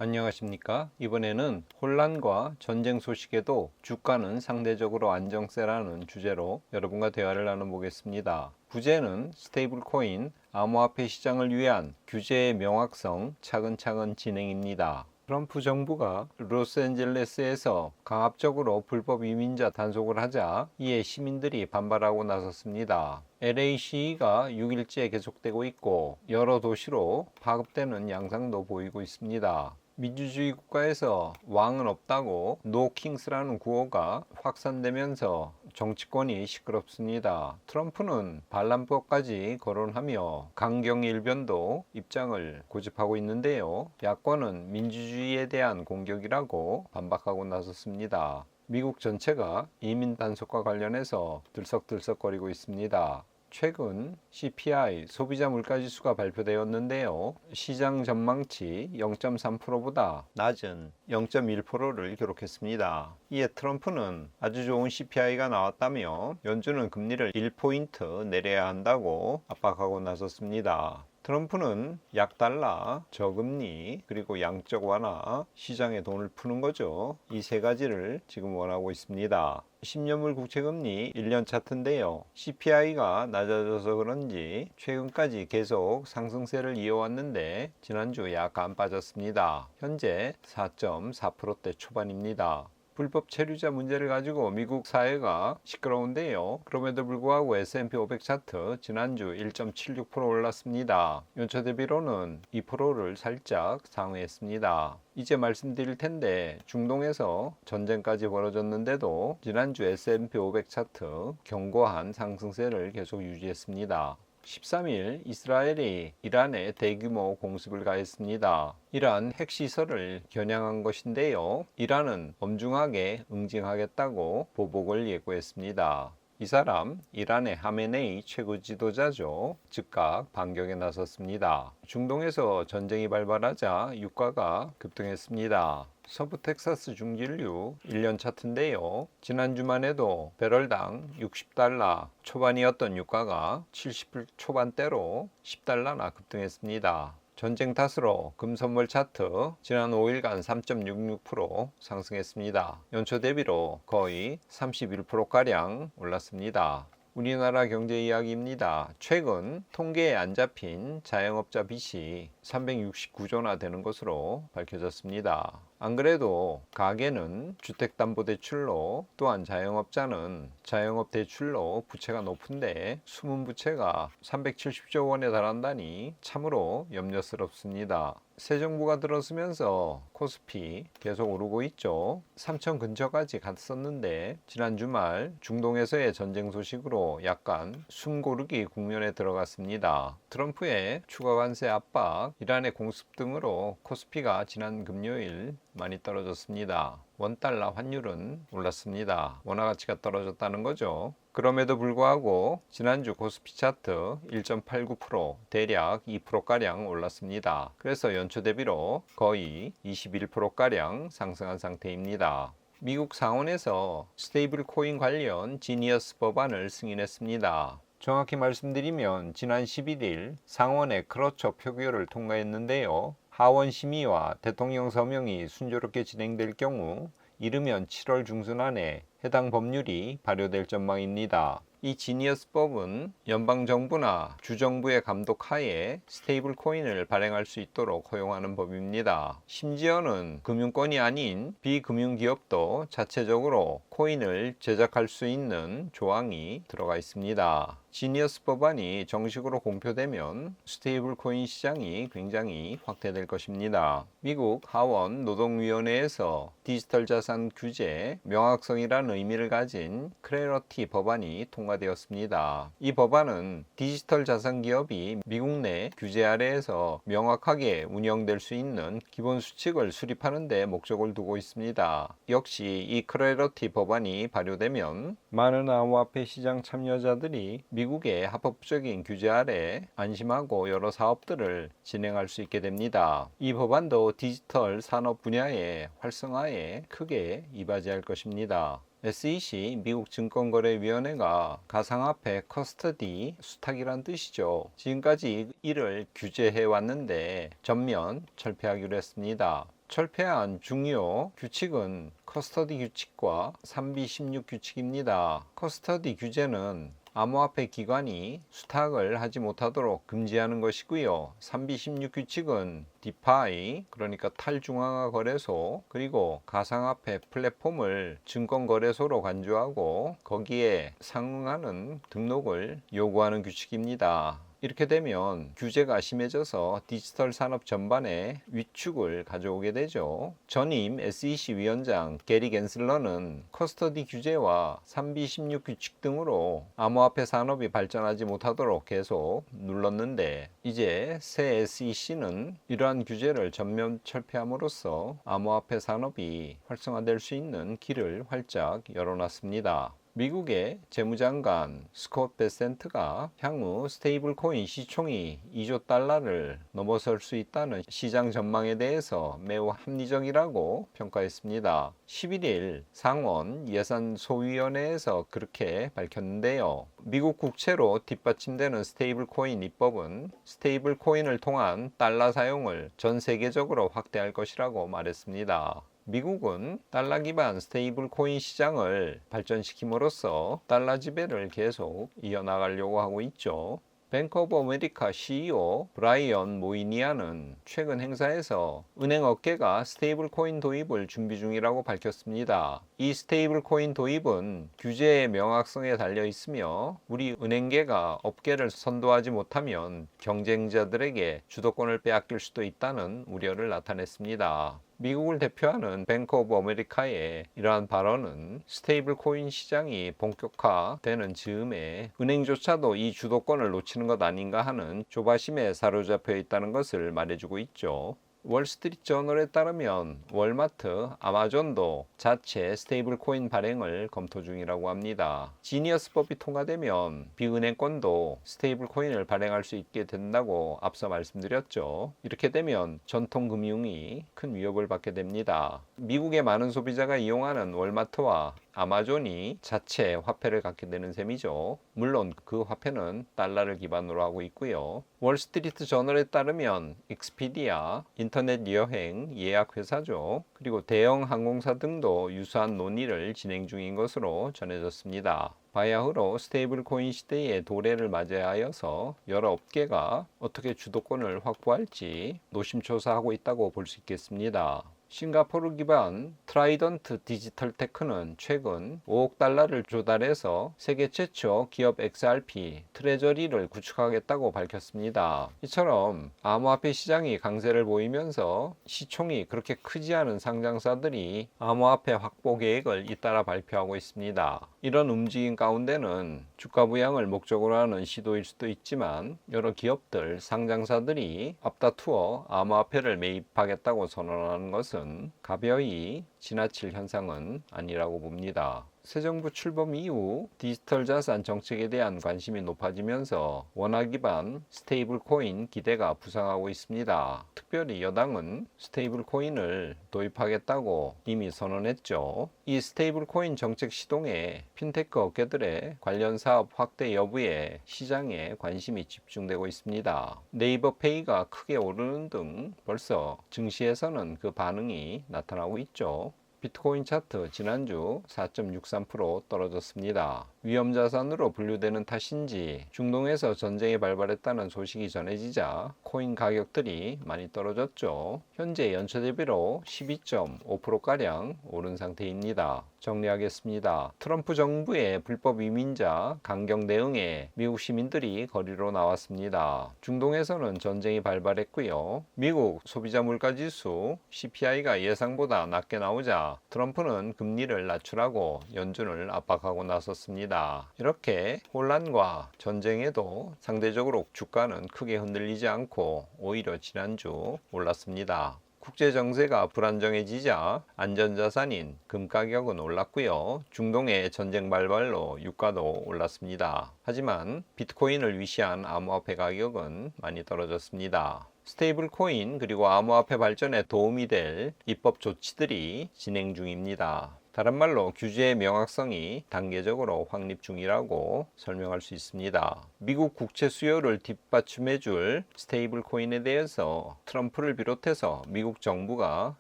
안녕하십니까? 이번에는 혼란과 전쟁 소식에도 주가는 상대적으로 안정세라는 주제로 여러분과 대화를 나눠보겠습니다. 부제는 스테이블 코인, 암호화폐 시장을 위한 규제의 명확성 차근차근 진행입니다. 트럼프 정부가 로스앤젤레스에서 강압적으로 불법 이민자 단속을 하자 이에 시민들이 반발하고 나섰습니다. LA 시위가 6일째 계속되고 있고 여러 도시로 파급되는 양상도 보이고 있습니다. 민주주의 국가에서 왕은 없다고 노 킹스라는 구호가 확산되면서 정치권이 시끄럽습니다. 트럼프는 반란법까지 거론하며 강경일변도 입장을 고집하고 있는데요. 야권은 민주주의에 대한 공격이라고 반박하고 나섰습니다. 미국 전체가 이민 단속과 관련해서 들썩들썩거리고 있습니다. 최근 CPI 소비자 물가지수가 발표되었는데요. 시장 전망치 0.3%보다 낮은 0.1%를 기록했습니다. 이에 트럼프는 아주 좋은 CPI가 나왔다며 연준은 금리를 1포인트 내려야 한다고 압박하고 나섰습니다. 트럼프는 약달러, 저금리, 그리고 양적 완화, 시장에 돈을 푸는 거죠. 이 세 가지를 지금 원하고 있습니다. 10년물 국채금리 1년 차트인데요. CPI가 낮아져서 그런지 최근까지 계속 상승세를 이어왔는데 지난주 약간 빠졌습니다. 현재 4.4%대 초반입니다. 불법 체류자 문제를 가지고 미국 사회가 시끄러운데요. 그럼에도 불구하고 S&P 500 차트 지난주 1.76% 올랐습니다. 연초 대비로는 2%를 살짝 상회했습니다. 이제 말씀드릴 텐데 중동에서 전쟁까지 벌어졌는데도 지난주 S&P 500 차트 견고한 상승세를 계속 유지했습니다. 13일 이스라엘이 이란에 대규모 공습을 가했습니다. 이란 핵시설을 겨냥한 것인데요. 이란은 엄중하게 응징하겠다고 보복을 예고했습니다. 이 사람 이란의 하메네이 최고 지도자죠. 즉각 반격에 나섰습니다. 중동에서 전쟁이 발발하자 유가가 급등했습니다. 서부 텍사스 중진류 1년 차트인데요. 지난주만 해도 배럴당 60달러 초반이었던 유가가 70불 초반대로 10달러나 급등했습니다. 전쟁 탓으로 금선물 차트 지난 5일간 3.66% 상승했습니다. 연초 대비로 거의 31%가량 올랐습니다. 우리나라 경제 이야기입니다. 최근 통계에 안 잡힌 자영업자 빚이 369조나 되는 것으로 밝혀졌습니다. 안 그래도 가계는 주택담보대출로 또한 자영업자는 자영업대출로 부채가 높은데 숨은 부채가 370조 원에 달한다니 참으로 염려스럽습니다. 새 정부가 들어서면서 코스피 계속 오르고 있죠. 3천 근처까지 갔었는데 지난 주말 중동에서의 전쟁 소식으로 약간 숨고르기 국면에 들어갔습니다. 트럼프의 추가 관세 압박, 이란의 공습 등으로 코스피가 지난 금요일 많이 떨어졌습니다. 원달러 환율은 올랐습니다. 원화 가치가 떨어졌다는 거죠. 그럼에도 불구하고 지난주 코스피 차트 1.89% 대략 2%가량 올랐습니다. 그래서 연초 대비로 거의 21%가량 상승한 상태입니다. 미국 상원에서 스테이블 코인 관련 지니어스 법안을 승인했습니다. 정확히 말씀드리면 지난 11일 상원의 크로처 표결을 통과했는데요. 하원 심의와 대통령 서명이 순조롭게 진행될 경우 이르면 7월 중순 안에 해당 법률이 발효될 전망입니다. 이 지니어스법은 연방정부나 주정부의 감독 하에 스테이블 코인을 발행할 수 있도록 허용하는 법입니다. 심지어는 금융권이 아닌 비금융기업도 자체적으로 코인을 제작할 수 있는 조항이 들어가 있습니다. 지니어스 법안이 정식으로 공표되면 스테이블 코인 시장이 굉장히 확대될 것입니다. 미국 하원 노동위원회에서 디지털 자산 규제 명확성이라는 의미를 가진 크래러티 법안이 통과되었습니다. 이 법안은 디지털 자산 기업이 미국 내 규제 아래에서 명확하게 운영될 수 있는 기본 수칙을 수립하는 데 목적을 두고 있습니다. 역시 이 크래러티 법안이 발효되면 많은 암호화폐 시장 참여자들이 미국의 합법적인 규제 아래 안심하고 여러 사업들을 진행할 수 있게 됩니다. 이 법안도 디지털 산업 분야의 활성화에 크게 이바지할 것입니다. SEC 미국 증권거래위원회가 가상화폐 커스터디 수탁이란 뜻이죠. 지금까지 이를 규제해 왔는데 전면 철폐하기로 했습니다. 철폐한 중요 규칙은 커스터디 규칙과 3B16 규칙입니다. 커스터디 규제는 암호화폐 기관이 수탁을 하지 못하도록 금지하는 것이고요. 3B16 규칙은 디파이, 그러니까 탈중앙화 거래소, 그리고 가상화폐 플랫폼을 증권거래소로 간주하고 거기에 상응하는 등록을 요구하는 규칙입니다. 이렇게 되면 규제가 심해져서 디지털 산업 전반에 위축을 가져오게 되죠. 전임 SEC 위원장 게리 겐슬러는 커스터디 규제와 3B16 규칙 등으로 암호화폐 산업이 발전하지 못하도록 계속 눌렀는데, 이제 새 SEC는 이러한 규제를 전면 철폐함으로써 암호화폐 산업이 활성화될 수 있는 길을 활짝 열어놨습니다. 미국의 재무장관 스콧 베센트가 향후 스테이블 코인 시총이 2조 달러를 넘어설 수 있다는 시장 전망에 대해서 매우 합리적이라고 평가했습니다. 11일 상원 예산소위원회에서 그렇게 밝혔는데요. 미국 국채로 뒷받침되는 스테이블 코인 입법은 스테이블 코인을 통한 달러 사용을 전 세계적으로 확대할 것이라고 말했습니다. 미국은 달러 기반 스테이블 코인 시장을 발전시킴으로써 달러 지배를 계속 이어나가려고 하고 있죠. 뱅크 오브 아메리카 CEO 브라이언 모이니아는 최근 행사에서 은행 업계가 스테이블 코인 도입을 준비 중이라고 밝혔습니다. 이 스테이블 코인 도입은 규제의 명확성에 달려 있으며 우리 은행계가 업계를 선도하지 못하면 경쟁자들에게 주도권을 빼앗길 수도 있다는 우려를 나타냈습니다. 미국을 대표하는 뱅크 오브 아메리카의 이러한 발언은 스테이블 코인 시장이 본격화되는 즈음에 은행조차도 이 주도권을 놓치는 것 아닌가 하는 조바심에 사로잡혀 있다는 것을 말해주고 있죠. 월스트리트 저널에 따르면 월마트, 아마존도 자체 스테이블 코인 발행을 검토 중이라고 합니다. 지니어스법이 통과되면 비은행권도 스테이블 코인을 발행할 수 있게 된다고 앞서 말씀드렸죠. 이렇게 되면 전통 금융이 큰 위협을 받게 됩니다. 미국의 많은 소비자가 이용하는 월마트와 아마존이 자체 화폐를 갖게 되는 셈이죠. 물론 그 화폐는 달러를 기반으로 하고 있고요. 월스트리트 저널에 따르면 익스피디아, 인터넷 여행 예약 회사죠. 그리고 대형 항공사 등도 유사한 논의를 진행 중인 것으로 전해졌습니다. 바야흐로 스테이블 코인 시대의 도래를 맞이하여서 여러 업계가 어떻게 주도권을 확보할지 노심초사하고 있다고 볼 수 있겠습니다. 싱가포르 기반 트라이던트 디지털 테크는 최근 5억 달러를 조달해서 세계 최초 기업 XRP 트레저리를 구축하겠다고 밝혔습니다. 이처럼 암호화폐 시장이 강세를 보이면서 시총이 그렇게 크지 않은 상장사들이 암호화폐 확보 계획을 잇따라 발표하고 있습니다. 이런 움직임 가운데는 주가 부양을 목적으로 하는 시도일 수도 있지만 여러 기업들, 상장사들이 앞다투어 암호화폐를 매입하겠다고 선언하는 것은 가벼이 지나칠 현상은 아니라고 봅니다. 새 정부 출범 이후 디지털 자산 정책에 대한 관심이 높아지면서 원화 기반 스테이블 코인 기대가 부상하고 있습니다. 특별히 여당은 스테이블 코인을 도입하겠다고 이미 선언했죠. 이 스테이블 코인 정책 시동에 핀테크 업계들의 관련 사업 확대 여부에 시장에 관심이 집중되고 있습니다. 네이버 페이가 크게 오르는 등 벌써 증시에서는 그 반응이 나타나고 있죠. 비트코인 차트 지난주 4.63% 떨어졌습니다. 위험자산으로 분류되는 탓인지 중동에서 전쟁이 발발했다는 소식이 전해지자 코인 가격들이 많이 떨어졌죠. 현재 연초 대비로 12.5%가량 오른 상태입니다. 정리하겠습니다. 트럼프 정부의 불법 이민자 강경 대응에 미국 시민들이 거리로 나왔습니다. 중동에서는 전쟁이 발발했고요. 미국 소비자 물가지수 CPI가 예상보다 낮게 나오자 트럼프는 금리를 낮추라고 연준을 압박하고 나섰습니다. 이렇게 혼란과 전쟁에도 상대적으로 주가는 크게 흔들리지 않고 오히려 지난주 올랐습니다. 국제 정세가 불안정해지자 안전자산인 금 가격은 올랐고요. 중동의 전쟁 발발로 유가도 올랐습니다. 하지만 비트코인을 위시한 암호화폐 가격은 많이 떨어졌습니다. 스테이블 코인 그리고 암호화폐 발전에 도움이 될 입법 조치들이 진행 중입니다. 다른 말로 규제의 명확성이 단계적으로 확립 중이라고 설명할 수 있습니다. 미국 국채 수요를 뒷받침해줄 스테이블 코인에 대해서 트럼프를 비롯해서 미국 정부가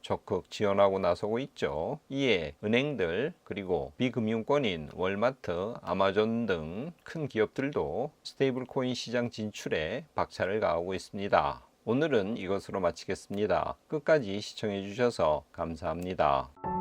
적극 지원하고 나서고 있죠. 이에 은행들 그리고 비금융권인 월마트, 아마존 등 큰 기업들도 스테이블 코인 시장 진출에 박차를 가하고 있습니다. 오늘은 이것으로 마치겠습니다. 끝까지 시청해 주셔서 감사합니다.